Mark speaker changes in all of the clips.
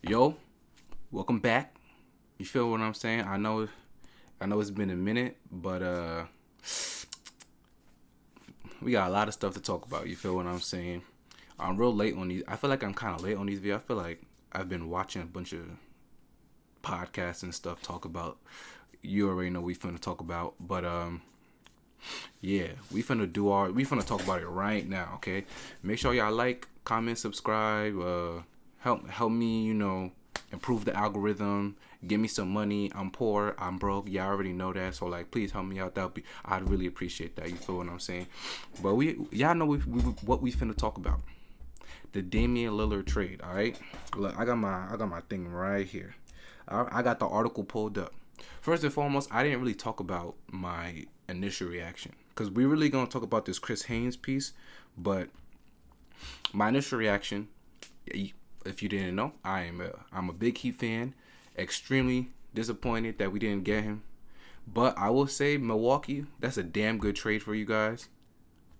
Speaker 1: Yo, welcome back. You feel what I'm saying? I know it's been a minute, but we got a lot of stuff to talk about. You feel what I'm saying? I'm real late on these. I feel like I'm kind of late on these videos. I feel like I've been watching a bunch of podcasts and stuff talk about. You already know we finna talk about, but yeah, we finna talk about it right now. Okay, make sure y'all like, comment, subscribe. Help me, improve the algorithm. Give me some money. I'm poor. I'm broke. Y'all already know that. So like, please help me out. I'd really appreciate that. You feel what I'm saying? But y'all know what we finna talk about. The Damian Lillard trade. All right. Look, I got my thing right here. I got the article pulled up. First and foremost, I didn't really talk about my initial reaction because we really gonna talk about this Chris Haynes piece. But my initial reaction, if you didn't know, I'm a big Heat fan. Extremely disappointed that we didn't get him. But I will say Milwaukee, that's a damn good trade for you guys.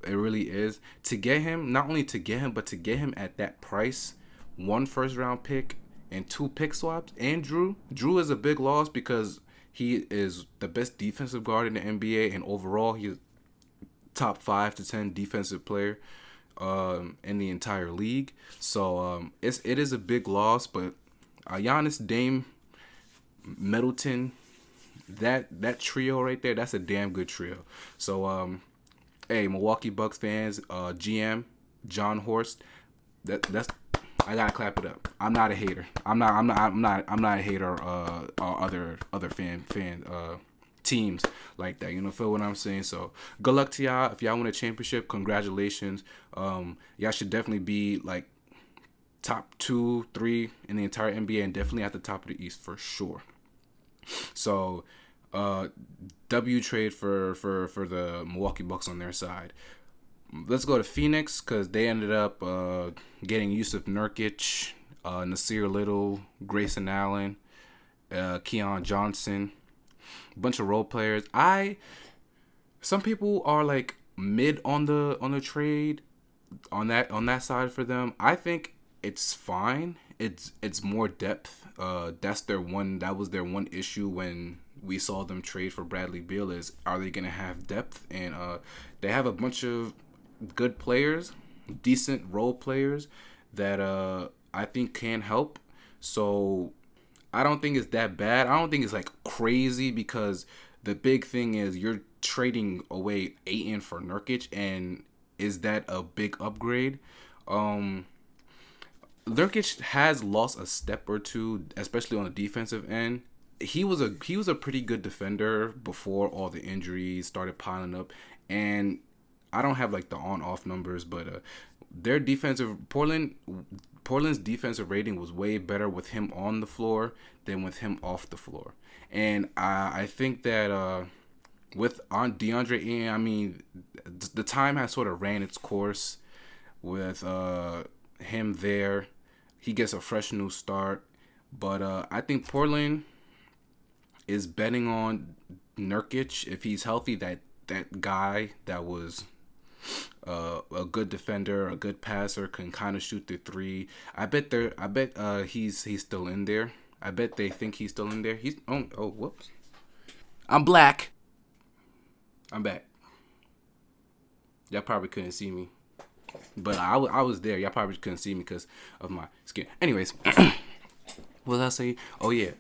Speaker 1: It really is. To get him, not only to get him, but to get him at that price, one first round pick and two pick swaps, and Drew. Drew is a big loss because he is the best defensive guard in the NBA, and overall he's top 5 to 10 defensive player in the entire league. So it is a big loss, but Giannis, Dame, Middleton, that trio right there, that's a damn good trio. So hey, Milwaukee Bucks fans, GM John Horst, that's I gotta clap it up. I'm not a hater. I'm not a hater. Other fan teams like that. Feel what I'm saying? So good luck to y'all. If y'all win a championship, congratulations. Y'all should definitely be like top 2, 3 in the entire NBA, and definitely at the top of the East for sure. So, W trade for the Milwaukee Bucks on their side. Let's go to Phoenix because they ended up getting Yusuf Nurkic, Nasir Little, Grayson Allen, Keon Johnson, a bunch of role players. Some people are like mid on the trade on that side for them. I think it's fine. It's more depth. That was their one issue when we saw them trade for Bradley Beal, is are they gonna have depth? And they have a bunch of good players, decent role players that I think can help. So I don't think it's that bad. I don't think it's like crazy because the big thing is you're trading away Ayton for Nurkic, and is that a big upgrade? Nurkic has lost a step or two, especially on the defensive end. He was a pretty good defender before all the injuries started piling up, and I don't have like the on off numbers, but their Portland's defensive rating was way better with him on the floor than with him off the floor, and I think that with on DeAndre Ayton, I mean, the time has sort of ran its course with him there. He gets a fresh new start, but I think Portland is betting on Nurkic if he's healthy. That guy that was a good defender, a good passer, can kind of shoot the three. I bet he's still in there. I bet they think he's still in there. He's whoops. I'm black. I'm back. Y'all probably couldn't see me, but I was there. Y'all probably couldn't see me because of my skin. Anyways, what did I say? Oh yeah.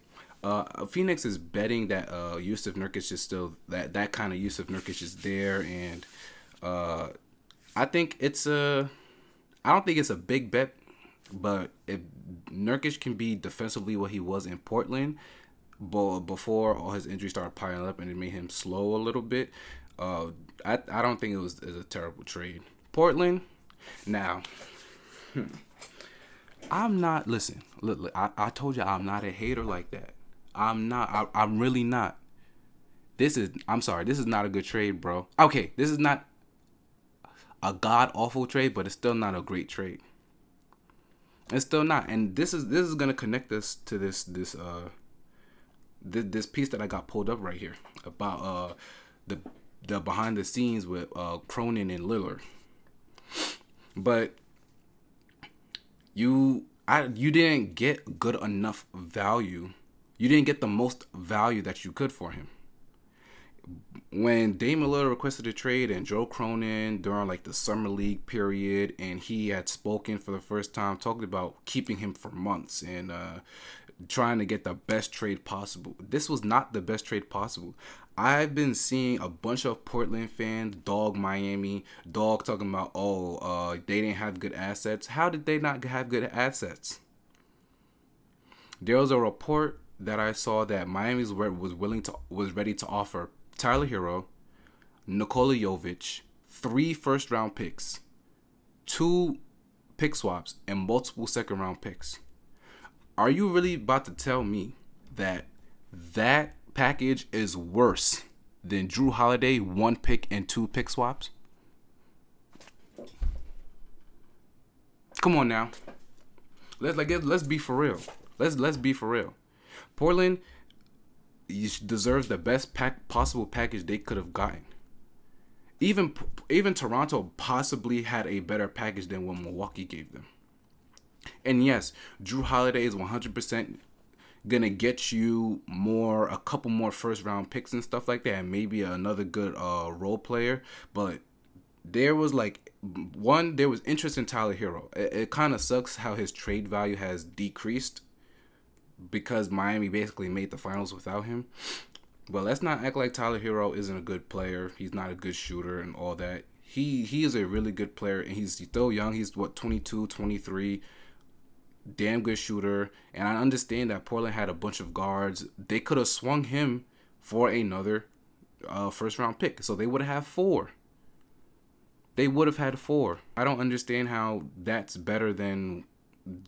Speaker 1: Phoenix is betting that Yusuf Nurkic is still that kind of Yusuf Nurkic is there, and I think I don't think it's a big bet, but if Nurkic can be defensively what he was in Portland, before all his injuries started piling up and it made him slow a little bit, I don't think it was a terrible trade. Portland, now, I'm not. Listen, look, I told you I'm not a hater like that. I'm not. I'm really not. I'm sorry. This is not a good trade, bro. Okay, this is not a god awful trade, but it's still not a great trade. It's still not. And this is gonna connect us to this piece that I got pulled up right here about the behind the scenes with Cronin and Lillard. But You didn't get good enough value. You didn't get the most value that you could for him. When Dame Lillard requested a trade and Joe Cronin during like the summer league period, and he had spoken for the first time, talking about keeping him for months and trying to get the best trade possible. This was not the best trade possible. I've been seeing a bunch of Portland fans dog Miami, dog talking about, they didn't have good assets. How did they not have good assets? There was a report that I saw that Miami was ready to offer Tyler Hero, Nikola Jovic, 3 first-round picks, 2 pick swaps, and multiple second-round picks. Are you really about to tell me that package is worse than Drew Holiday, 1 pick and 2 pick swaps? Come on now. Let's be for real. Let's be for real. Portland deserves the best possible package they could have gotten. Even Toronto possibly had a better package than what Milwaukee gave them. And yes, Drew Holiday is 100% gonna get you a couple more first round picks and stuff like that, and maybe another good role player. But there was interest in Tyler Hero. It kind of sucks how his trade value has decreased because Miami basically made the finals without him. But let's not act like Tyler Hero isn't a good player. He's not a good shooter and all that. He is a really good player, and he's still young. He's 22, 23. Damn good shooter. And I understand that Portland had a bunch of guards. They could have swung him for another first round pick. So they would have had 4. They would have had 4. I don't understand how that's better than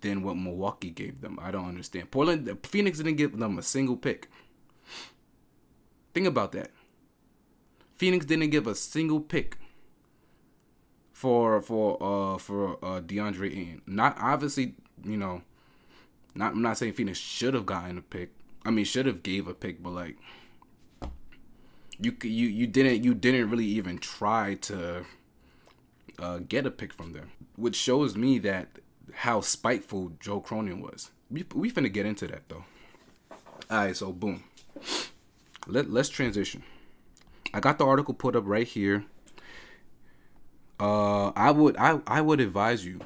Speaker 1: what Milwaukee gave them. I don't understand. Phoenix didn't give them a single pick. Think about that. Phoenix didn't give a single pick for DeAndre Ayton. Not obviously, I'm not saying Phoenix should have gotten a pick. I mean, should have gave a pick, but like you didn't really even try to get a pick from them, which shows me that how spiteful Joe Cronin was. We finna get into that though. Alright, so boom. Let's transition. I got the article put up right here. I would advise you,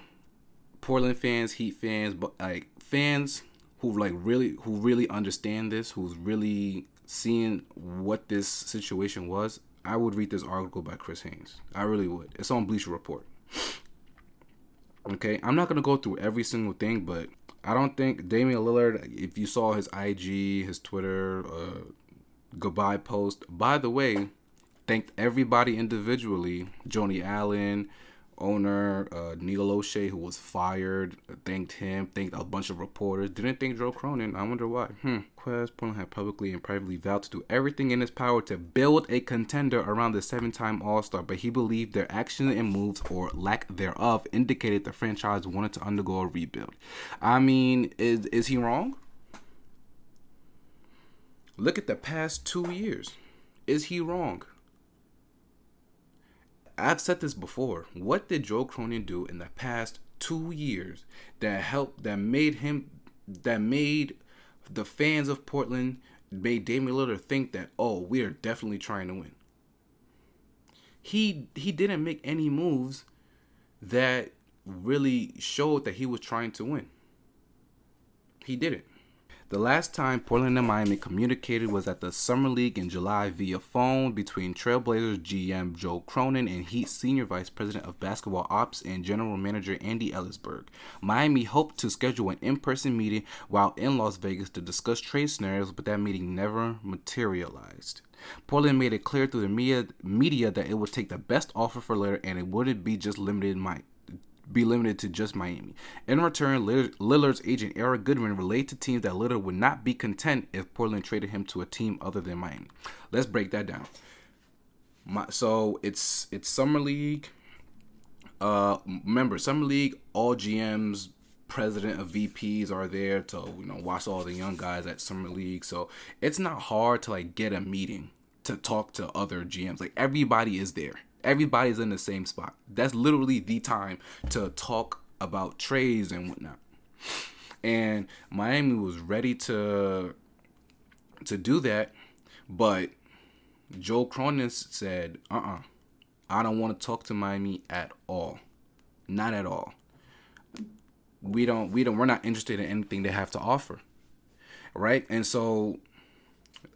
Speaker 1: Portland fans, Heat fans, but like fans who really understand this, who's really seeing what this situation was. I would read this article by Chris Haynes. I really would. It's on Bleacher Report. Okay, I'm not going to go through every single thing, but I don't think Damian Lillard, if you saw his IG, his Twitter, goodbye post, by the way, thanked everybody individually. Joni Allen, owner, Neil O'Shea, who was fired, thanked him, thanked a bunch of reporters, didn't thank Joe Cronin. I wonder why. Portland had publicly and privately vowed to do everything in his power to build a contender around the 7-time All-Star, but he believed their actions and moves, or lack thereof, indicated the franchise wanted to undergo a rebuild. I mean, is he wrong? Look at the past 2 years. Is he wrong? I've said this before. What did Joe Cronin do in the past 2 years that made the fans of Portland, made Damian Lillard think that, we are definitely trying to win? He didn't make any moves that really showed that he was trying to win. He didn't. The last time Portland and Miami communicated was at the Summer League in July via phone between Trailblazers GM Joe Cronin and Heat Senior Vice President of Basketball Ops and General Manager Andy Ellisberg. Miami hoped to schedule an in-person meeting while in Las Vegas to discuss trade scenarios, but that meeting never materialized. Portland made it clear through the media that it would take the best offer for Lillard and it wouldn't be limited to just Miami. In return, Lillard's agent Eric Goodwin relayed to teams that Lillard would not be content if Portland traded him to a team other than Miami. Let's break that down. So it's Summer League. Remember, Summer League, all GMs, president of VPs are there to watch all the young guys at Summer League. So it's not hard to get a meeting to talk to other GMs. Like, everybody is there. Everybody's in the same spot. That's literally the time to talk about trades and whatnot. And Miami was ready to do that, but Joe Cronin said, I don't want to talk to Miami at all. Not at all. We're not interested in anything they have to offer. Right? And so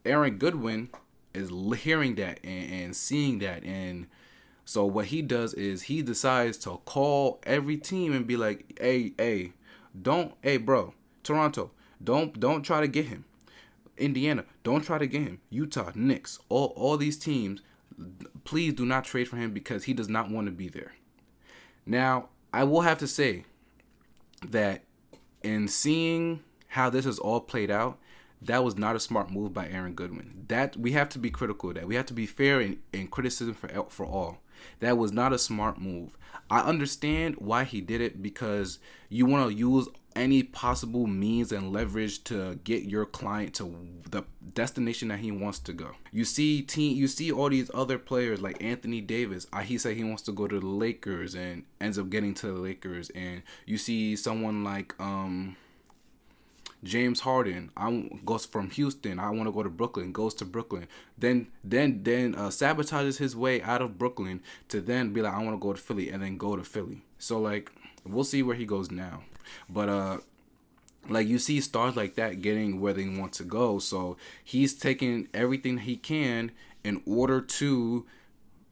Speaker 1: Aaron Goodwin is hearing that and seeing that. And so what he does is he decides to call every team and be like, hey, bro, Toronto, don't try to get him. Indiana, don't try to get him. Utah, Knicks, all these teams, please do not trade for him because he does not want to be there. Now, I will have to say that in seeing how this has all played out, that was not a smart move by Aaron Goodwin. That we have to be critical of that. We have to be fair in criticism for all. That was not a smart move. I understand why he did it, because you want to use any possible means and leverage to get your client to the destination that he wants to go. You see all these other players like Anthony Davis. He said he wants to go to the Lakers and ends up getting to the Lakers. And you see someone like James Harden, goes from Houston. I want to go to Brooklyn. Goes to Brooklyn. Then sabotages his way out of Brooklyn to then be like, I want to go to Philly, and then go to Philly. So like, we'll see where he goes now. But like, you see stars like that getting where they want to go. So he's taking everything he can in order to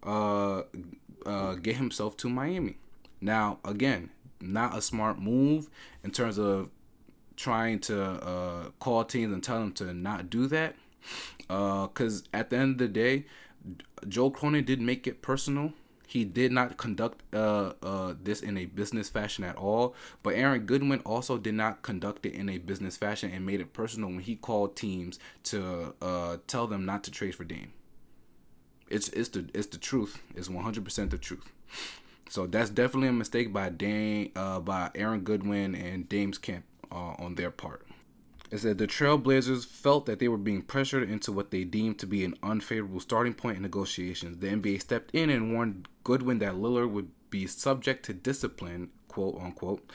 Speaker 1: get himself to Miami. Now, again, not a smart move in terms of trying to call teams and tell them to not do that. Because at the end of the day, Joe Cronin did make it personal. He did not conduct this in a business fashion at all. But Aaron Goodwin also did not conduct it in a business fashion and made it personal when he called teams to tell them not to trade for Dame. It's the truth. It's 100% the truth. So that's definitely a mistake by by Aaron Goodwin and Dame's camp on their part. It said the Trailblazers felt that they were being pressured into what they deemed to be an unfavorable starting point in negotiations. The NBA stepped in and warned Goodwin that Lillard would be subject to discipline, quote unquote,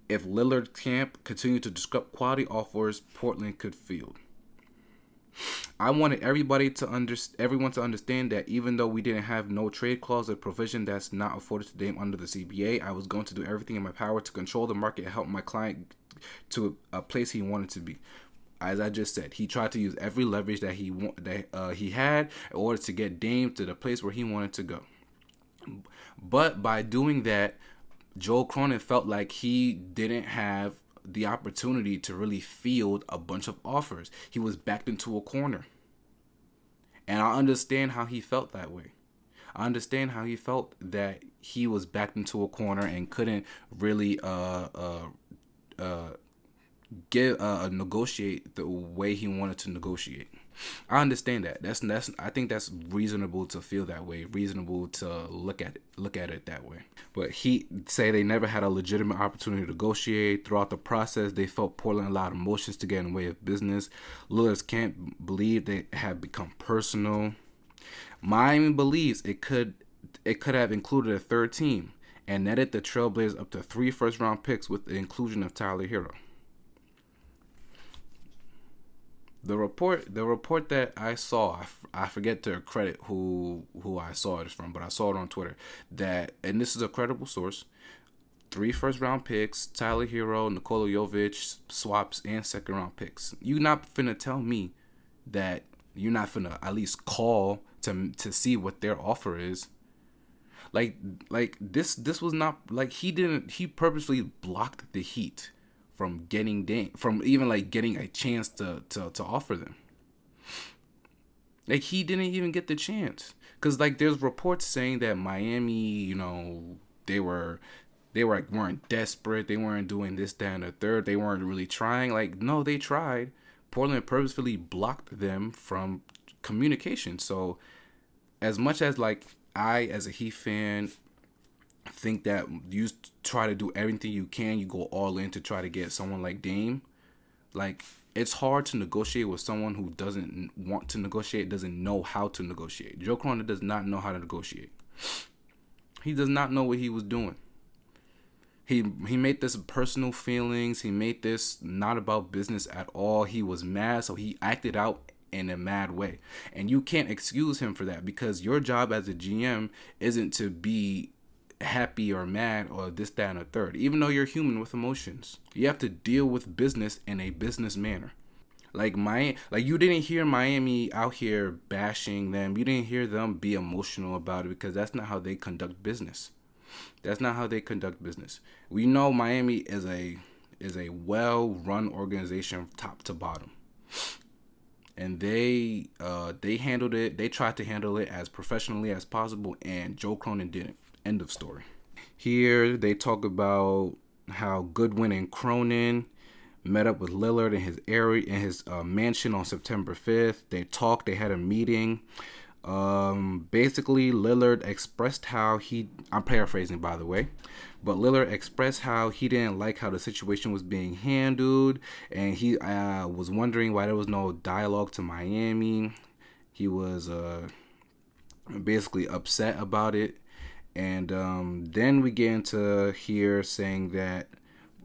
Speaker 1: if Lillard's camp continued to disrupt quality offers Portland could field. I wanted everyone to understand that even though we didn't have no trade clause or provision that's not afforded to Dame under the CBA, I was going to do everything in my power to control the market and help my client to a place he wanted to be. As I just said, he tried to use every leverage that he had in order to get Dame to the place where he wanted to go. But by doing that, Joe Cronin felt like he didn't have the opportunity to really field a bunch of offers. He was backed into a corner. And I understand how he felt that way. I understand how he felt that he was backed into a corner and couldn't really negotiate the way he wanted to negotiate. I understand that. That's I think that's reasonable to feel that way, reasonable to look at it that way. But he say they never had a legitimate opportunity to negotiate. Throughout the process, they felt Portland allowed emotions to get in the way of business. Lillard's can't believe they had become personal. Miami believes it could have included a third team and netted the Trailblazers up to 3 first-round picks with the inclusion of Tyler Hero. The report that I saw, I forget to credit who I saw it from, but I saw it on Twitter, that, and this is a credible source, 3 first-round picks, Tyler Hero, Nikola Jovic, swaps, and 2nd-round picks. You not finna tell me that you're not finna at least call to see what their offer is. Like this was not, like, he purposely blocked the Heat from getting from even like getting a chance to offer them. Like, he didn't even get the chance, because like there's reports saying that Miami, they weren't desperate, they weren't doing this, that, and the third, they weren't really trying. Like, no, they tried. Portland purposefully blocked them from communication. So as much as like I, as a Heat fan, think that you try to do everything you can, you go all in to try to get someone like Dame, like, it's hard to negotiate with someone who doesn't want to negotiate, doesn't know how to negotiate. Joe Cronin does not know how to negotiate. He does not know what he was doing. He made this personal feelings. He made this not about business at all. He was mad, so he acted out in a mad way. And you can't excuse him for that, because your job as a GM isn't to be happy or mad or this, that, and a third. Even though you're human with emotions, you have to deal with business in a business manner. Like you didn't hear Miami out here bashing them. You didn't hear them be emotional about it, because that's not how they conduct business. That's not how they conduct business. We know Miami is a well-run organization top to bottom, and they handled it. They tried to handle it as professionally as possible, and Joe Cronin didn't. End of story. Here they talk about how Goodwin and Cronin met up with Lillard in his area, in his mansion on September 5th. They talked. They had a meeting. Basically, Lillard expressed how I'm paraphrasing, by the way, but Lillard expressed how he didn't like how the situation was being handled, and he was wondering why there was no dialogue to Miami. He was basically upset about it. And then we get into here saying that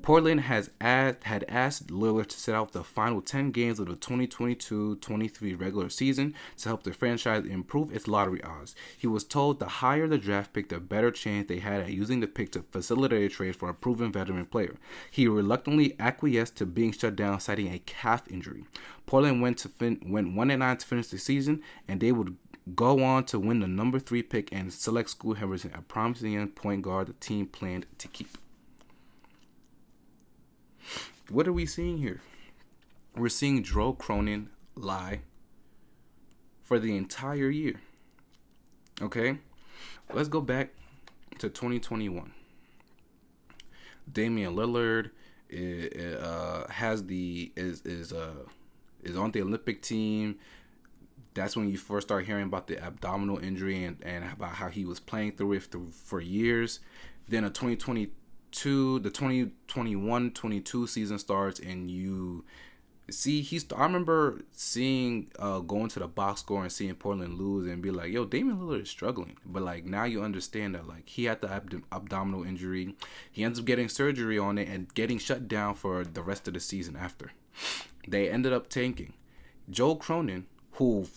Speaker 1: Portland had asked Lillard to sit out the final 10 games of the 2022-23 regular season to help the franchise improve its lottery odds. He was told the higher the draft pick, the better chance they had at using the pick to facilitate a trade for a proven veteran player. He reluctantly acquiesced to being shut down, citing a calf injury. Portland went 1-9 to finish the season, and they would go on to win the number 3 pick and select Scoot Henderson, a promising young point guard the team planned to keep. What are we seeing here? We're seeing Joe Cronin lie for the entire year. Okay? Let's go back to 2021. Damian Lillard is on the Olympic team. That's when you first start hearing about the abdominal injury and about how he was playing through it for years. Then the 2021-22 season starts, and you see I remember seeing going to the box score and seeing Portland lose and be like, yo, Damian Lillard is struggling. But like now you understand that like he had the abdominal injury. He ends up getting surgery on it and getting shut down for the rest of the season after. They ended up tanking. Joe Cronin, who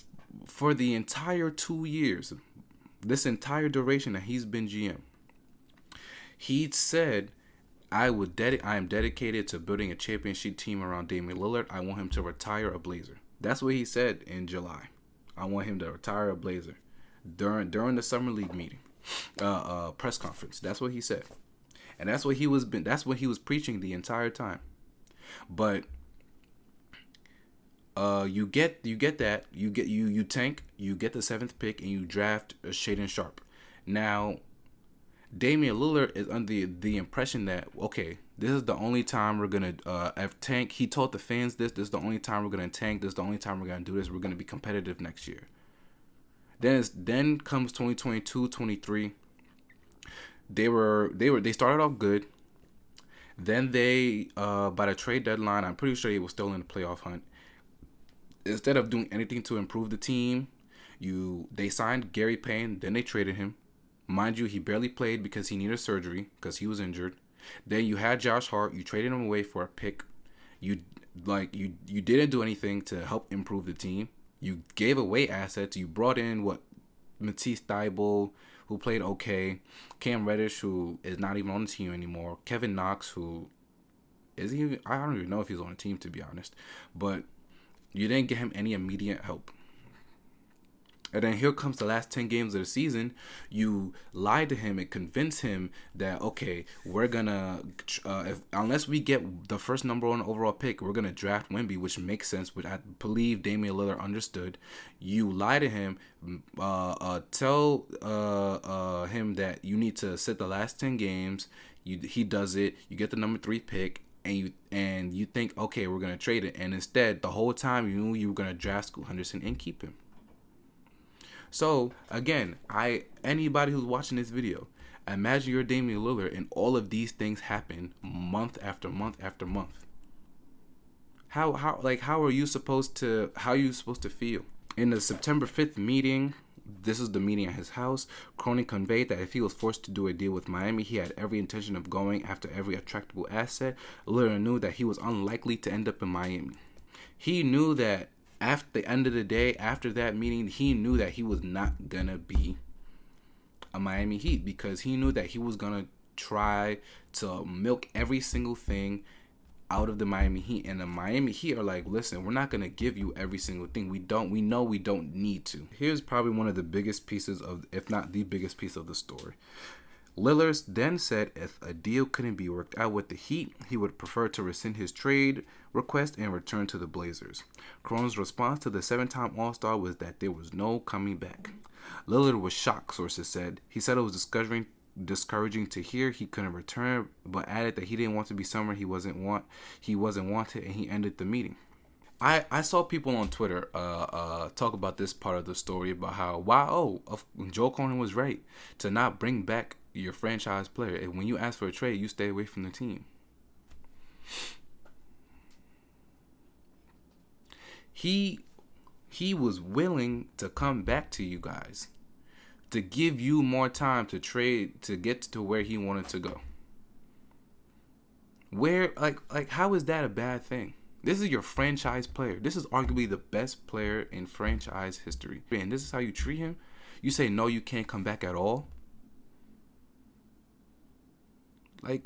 Speaker 1: for the entire 2 years, this entire duration that he's been GM, he said, I am dedicated to building a championship team around Damian Lillard. I want him to retire a Blazer. That's what he said in July. I want him to retire a Blazer during the summer league meeting, press conference. That's what he said, and that's what he was preaching the entire time. But you tank, you get the 7th pick, and you draft Shaedon Sharpe. Now, Damian Lillard is under the impression that, okay, this is the only time we're going to tank. He told the fans this is the only time we're going to tank. This is the only time we're going to do this. We're going to be competitive next year. Then comes 2022-23. They started off good. Then they, by the trade deadline, I'm pretty sure he was still in the playoff hunt. Instead of doing anything to improve the team, they signed Gary Payne. Then they traded him. Mind you, he barely played because he needed surgery because he was injured. Then you had Josh Hart. You traded him away for a pick. You didn't do anything to help improve the team. You gave away assets. You brought in Matisse Thybulle, who played okay. Cam Reddish, who is not even on the team anymore. Kevin Knox, who I don't even know if he's on the team, to be honest. But you didn't get him any immediate help. And then here comes the last 10 games of the season. You lied to him and convinced him that, okay, we're going to, unless we get the first number 1 overall pick, we're going to draft Wemby, which makes sense, which I believe Damian Lillard understood. You lie to him, tell him that you need to sit the last 10 games. He does it. You get the number 3 pick. And you think, okay, we're going to trade it. And instead, the whole time you knew you were going to draft Scoot Henderson and keep him. So, again, anybody who's watching this video, imagine you're Damian Lillard and all of these things happen month after month after month. How are you supposed to feel? In the September 5th meeting, this is the meeting at his house, Cronin conveyed that if he was forced to do a deal with Miami, he had every intention of going after every attractable asset. Lillard knew that he was unlikely to end up in Miami. He knew that after the end of the day, after that meeting, he knew that he was not going to be a Miami Heat because he knew that he was going to try to milk every single thing out of the Miami Heat, and the Miami Heat are like, listen, we're not gonna give you every single thing. We know we don't need to. Here's probably one of the biggest pieces of, if not the biggest piece of the story. Lillard then said if a deal couldn't be worked out with the Heat, he would prefer to rescind his trade request and return to the Blazers. Cronin's response to the seven-time All-Star was that there was no coming back. Lillard was shocked, sources said. He said it was discouraging to hear he couldn't return, but added that he didn't want to be somewhere he wasn't wanted, and he ended the meeting. I saw people on Twitter talk about this part of the story about how Joe Cronin was right to not bring back your franchise player. And when you ask for a trade, you stay away from the team. He was willing to come back to you guys, to give you more time to trade to get to where he wanted to go. Where how is that a bad thing? This is your franchise player. This is arguably the best player in franchise history. And this is how you treat him? You say no, you can't come back at all? I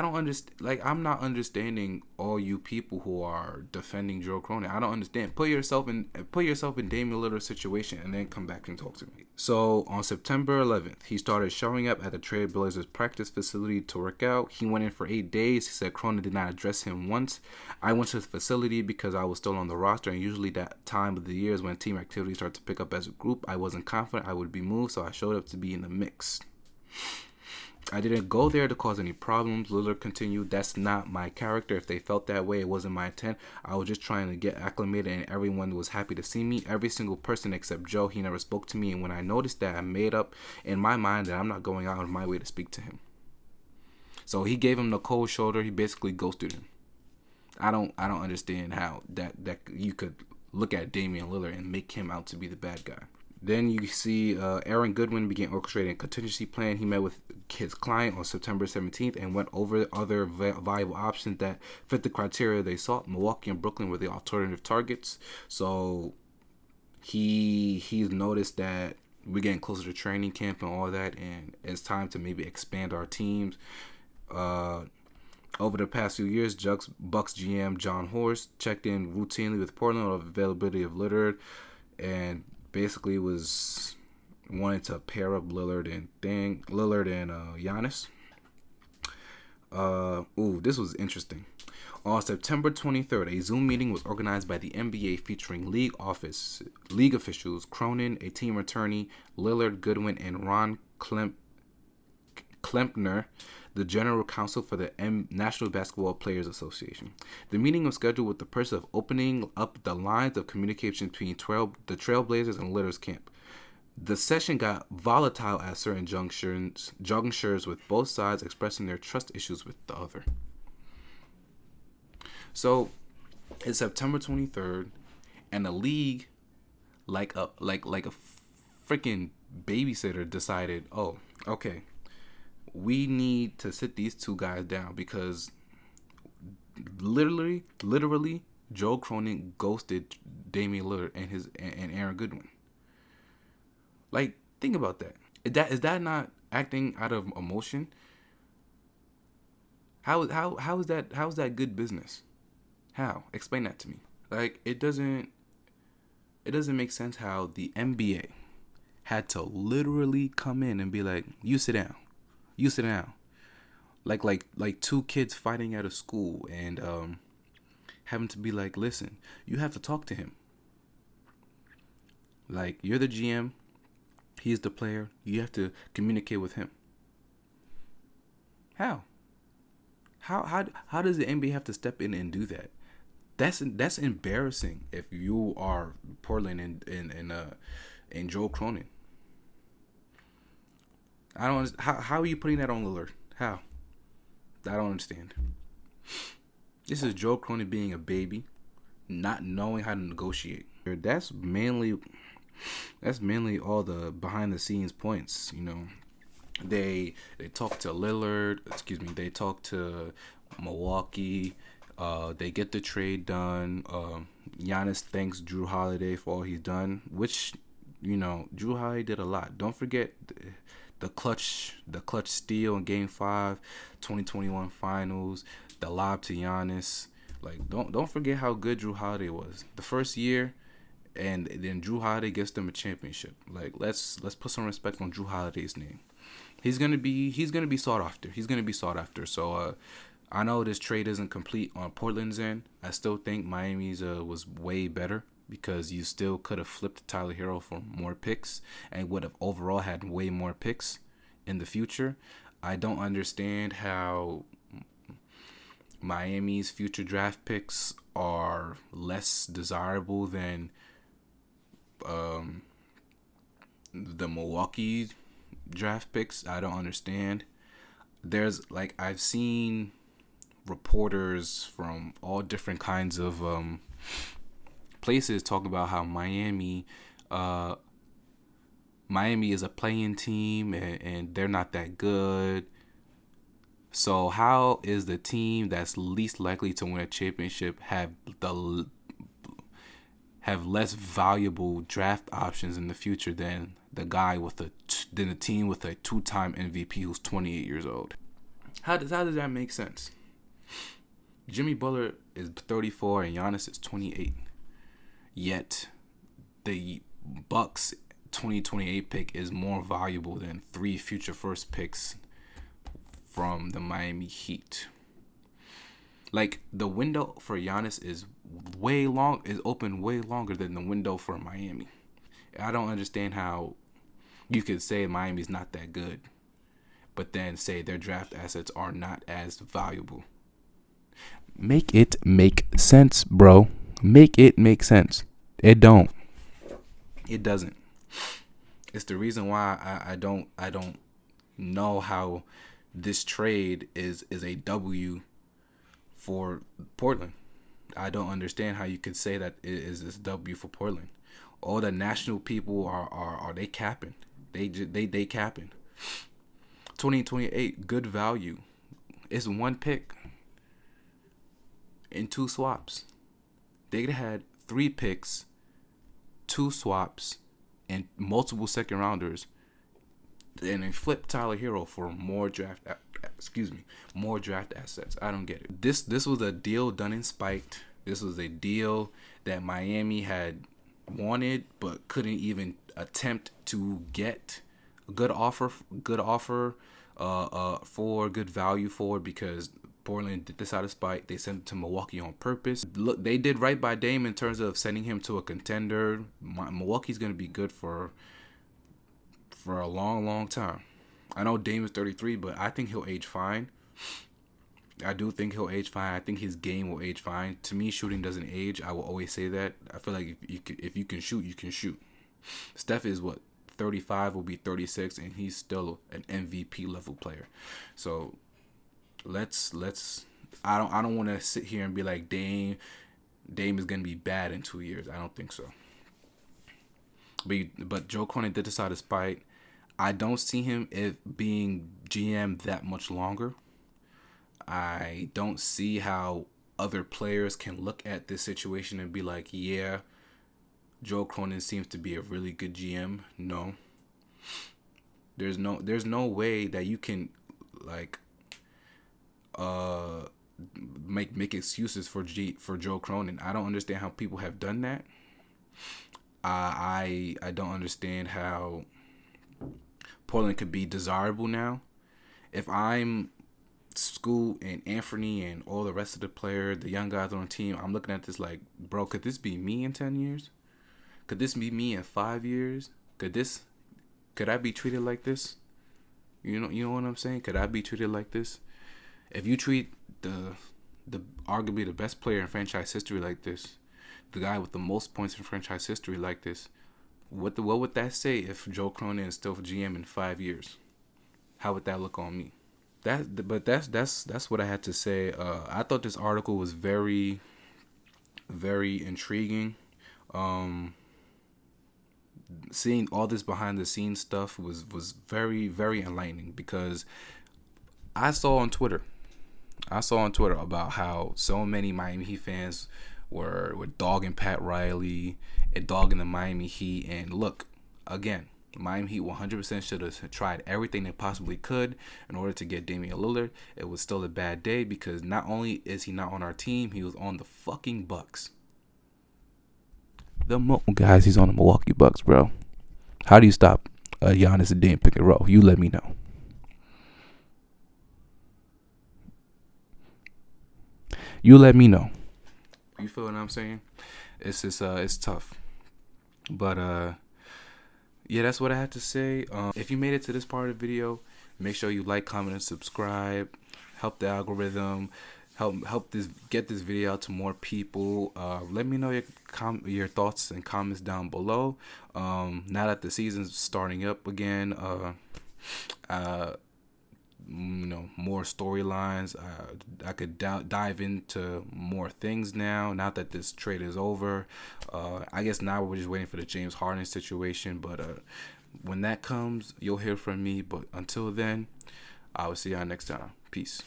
Speaker 1: don't understand. I'm not understanding all you people who are defending Joe Cronin. I don't understand. Put yourself in Damian Lillard's situation and then come back and talk to me. So on September 11th, he started showing up at the Trailblazers practice facility to work out. He went in for 8 days. He said Cronin did not address him once. I went to the facility because I was still on the roster, and usually that time of the year is when team activities start to pick up as a group. I wasn't confident I would be moved, so I showed up to be in the mix. I didn't go there to cause any problems. Lillard continued, that's not my character. If they felt that way, it wasn't my intent. I was just trying to get acclimated, and everyone was happy to see me. Every single person except Joe, he never spoke to me. And when I noticed that, I made up in my mind that I'm not going out of my way to speak to him. So he gave him the cold shoulder. He basically ghosted him. I don't understand how that you could look at Damian Lillard and make him out to be the bad guy. Then you see Aaron Goodwin began orchestrating a contingency plan. He met with his client on September 17th and went over other viable options that fit the criteria they sought. Milwaukee and Brooklyn were the alternative targets. So he's noticed that we're getting closer to training camp and all that, and it's time to maybe expand our teams. Over the past few years, Bucks GM John Horst checked in routinely with Portland on the availability of Lillard, and basically was wanting to pair up Lillard and Giannis. This was interesting. On September 23rd, a Zoom meeting was organized by the NBA featuring league officials, Cronin, a team attorney, Lillard, Goodwin, and Ron Klempner, the general counsel for the National Basketball Players Association. The meeting was scheduled with the purpose of opening up the lines of communication between the Trailblazers and Lillard's camp. The session got volatile at certain junctures, with both sides expressing their trust issues with the other. So, it's September 23rd, and the league, like a freaking babysitter, decided, oh, okay, we need to sit these two guys down because literally, Joe Cronin ghosted Damian Lillard and Aaron Goodwin. Think about that. Is that not acting out of emotion? How is that good business? How? Explain that to me. It doesn't make sense how the NBA had to literally come in and be like, you sit down. Like two kids fighting at a school and having to be like, listen, you have to talk to him. You're the GM, he's the player, you have to communicate with him. How does the NBA have to step in and do that? That's embarrassing if you are Portland and Joe Cronin. I don't. How are you putting that on Lillard? How? I don't understand. This is Joe Cronin being a baby, not knowing how to negotiate. That's mainly all the behind the scenes points. They talk to Lillard. Excuse me. They talk to Milwaukee. They get the trade done. Giannis thanks Drew Holiday for all he's done, which Drew Holiday did a lot. Don't forget the clutch steal in Game 5, 2021 Finals, the lob to Giannis. Like don't forget how good Drew Holiday was the first year, and then Drew Holiday gets them a championship. Like let's put some respect on Drew Holiday's name. He's gonna be sought after. He's gonna be sought after. So I know this trade isn't complete on Portland's end. I still think Miami's was way better because you still could have flipped Tyler Hero for more picks and would have overall had way more picks in the future. I don't understand how Miami's future draft picks are less desirable than the Milwaukee draft picks. I don't understand. I've seen reporters from all different kinds of places talk about how Miami is a playing team and they're not that good. So how is the team that's least likely to win a championship have less valuable draft options in the future than the team with a two-time MVP who's 28 years old? How does that make sense? Jimmy Butler is 34 and Giannis is 28. Yet the Bucks 2028 pick is more valuable than 3 future first picks from the Miami Heat. Like the window for Giannis is open way longer than the window for Miami. I don't understand how you could say Miami's not that good, but then say their draft assets are not as valuable. Make it make sense, bro. Make it make sense. It don't. It doesn't. It's the reason why I don't know how this trade is a W for Portland. I don't understand how you could say that it is this W for Portland. All the national people are they capping? They capping. 2028 good value. It's one pick in 2 swaps. They had 3 picks, 2 swaps, and multiple second rounders, and they flipped Tyler Hero for more draft assets. I don't get it. This was a deal done in spite. This was a deal that Miami had wanted but couldn't even attempt to get a good offer for good value for, because Portland did this out of spite. They sent it to Milwaukee on purpose. Look, they did right by Dame in terms of sending him to a contender. Milwaukee's going to be good for a long, long time. I know Dame is 33, but I think he'll age fine. I do think he'll age fine. I think his game will age fine. To me, shooting doesn't age. I will always say that. I feel like if you can shoot, you can shoot. Steph is 35, will be 36, and he's still an MVP level player. So let's I don't want to sit here and be like Dame is gonna be bad in 2 years. I don't think so. But Joe Cronin did this out of spite. I don't see him being GM that much longer. I don't see how other players can look at this situation and be like, yeah, Joe Cronin seems to be a really good GM. No. There's no way that you can make excuses for Joe Cronin. I don't understand how people have done that. I don't understand how Portland could be desirable now. If I'm Scoot and Anthony and all the rest of the players, the young guys on the team, I'm looking at this like, bro, could this be me in 10 years? Could this be me in 5 years? Could I be treated like this? You know what I'm saying? Could I be treated like this? If you treat the arguably the best player in franchise history like this, the guy with the most points in franchise history like this, what would that say if Joe Cronin is still GM in 5 years? How would that look on me? That's what I had to say. I thought this article was very very intriguing. Um, Seeing all this behind the scenes stuff was very, very enlightening, because I saw on Twitter about how so many Miami Heat fans were dogging Pat Riley and dogging the Miami Heat. And look, again, Miami Heat 100% should have tried everything they possibly could in order to get Damian Lillard. It was still a bad day, because not only is he not on our team, he was on the fucking Bucks. Guys, he's on the Milwaukee Bucks, bro. How do you stop Giannis and Dame pick and roll? You let me know. You let me know. You feel what I'm saying? It's just it's tough. But yeah, that's what I had to say. If you made it to this part of the video, make sure you like, comment, and subscribe. Help the algorithm. Help this get this video out to more people. Let me know your thoughts and comments down below. Now that the season's starting up again, more storylines. I could dive into more things now that this trade is over. I guess now we're just waiting for the James Harden situation, but when that comes, you'll hear from me. But until then, I will see y'all next time. Peace.